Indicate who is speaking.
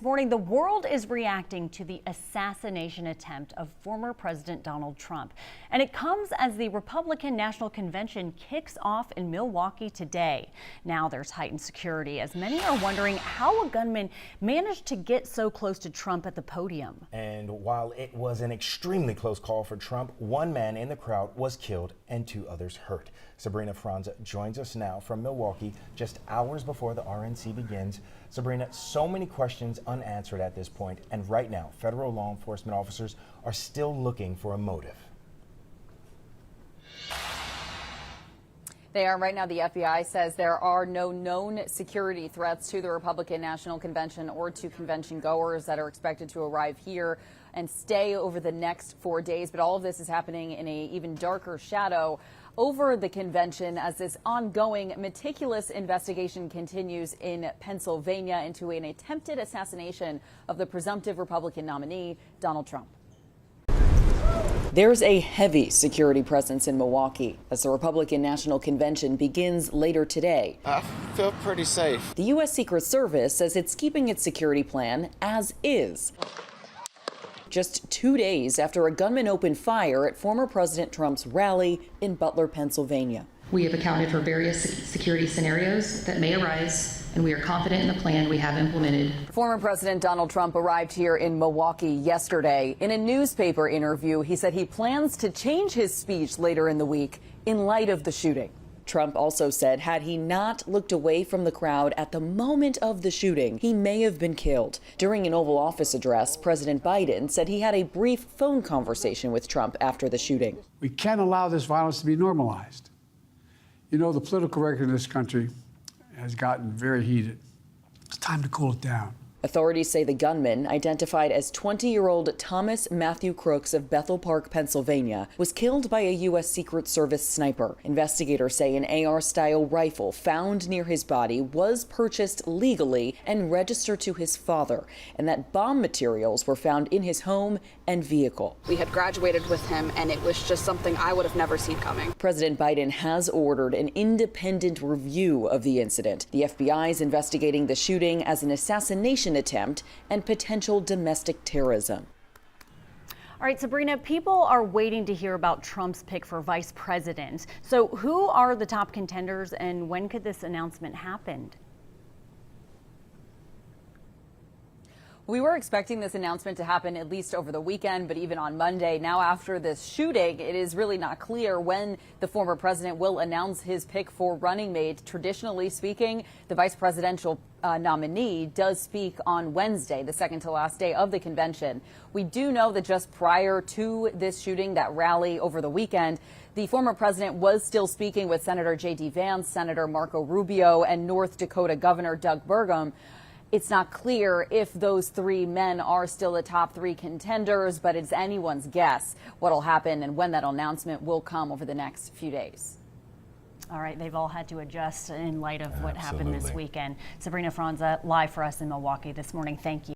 Speaker 1: morning, the world is reacting to the assassination attempt of former President Donald Trump. And it comes as the Republican National Convention kicks off in Milwaukee today. Now there's heightened security as many are wondering how a gunman managed to get so close to Trump at the podium.
Speaker 2: And while it was an extremely close call for Trump, one man in the crowd was killed and two others hurt. Sabrina Franza joins us now from Milwaukee just hours before the RNC begins. Sabrina, so many questions unanswered at this point, and right now, federal law enforcement officers are still looking for a motive.
Speaker 3: They are right now. The FBI says there are no known security threats to the Republican National Convention or to convention goers that are expected to arrive here and stay over the next 4 days. But all of this is happening in an even darker shadow over the convention as this ongoing meticulous investigation continues in Pennsylvania into an attempted assassination of the presumptive Republican nominee, Donald Trump. There's a heavy security presence in Milwaukee as the Republican National Convention begins later today.
Speaker 4: I feel pretty safe.
Speaker 3: The U.S. Secret Service says it's keeping its security plan as is. Just 2 days after a gunman opened fire at former President Trump's rally in Butler, Pennsylvania.
Speaker 5: We have accounted for various security scenarios that may arise, and we are confident in the plan we have implemented.
Speaker 3: Former President Donald Trump arrived here in Milwaukee yesterday. In a newspaper interview, he said he plans to change his speech later in the week in light of the shooting. Trump also said had he not looked away from the crowd at the moment of the shooting, he may have been killed. During an Oval Office address, President Biden said he had a brief phone conversation with Trump after the shooting.
Speaker 6: We can't allow this violence to be normalized. You know, the political record in this country has gotten very heated. It's time to cool it down.
Speaker 3: Authorities say the gunman, identified as 20-year-old Thomas Matthew Crooks of Bethel Park, Pennsylvania, was killed by a U.S. Secret Service sniper. Investigators say an AR-style rifle found near his body was purchased legally and registered to his father, and that bomb materials were found in his home and vehicle.
Speaker 7: We had graduated with him, and it was just something I would have never seen coming.
Speaker 3: President Biden has ordered an independent review of the incident. The FBI is investigating the shooting as an assassination attempt and potential domestic terrorism.
Speaker 1: All right, Sabrina, people are waiting to hear about Trump's pick for vice president. So who are the top contenders and when could this announcement happen?
Speaker 3: We were expecting this announcement to happen at least over the weekend, but even on Monday. Now, after this shooting, it is really not clear when the former president will announce his pick for running mate. Traditionally speaking, the vice presidential nominee does speak on Wednesday, the second to last day of the convention. We do know that just prior to this shooting, that rally over the weekend, the former president was still speaking with Senator J.D. Vance, Senator Marco Rubio, and North Dakota Governor Doug Burgum. It's not clear if those three men are still the top three contenders, but it's anyone's guess what'll happen and when that announcement will come over the next few days.
Speaker 1: All right, they've all had to adjust in light of what happened this weekend. Sabrina Franza, live for us in Milwaukee this morning. Thank you.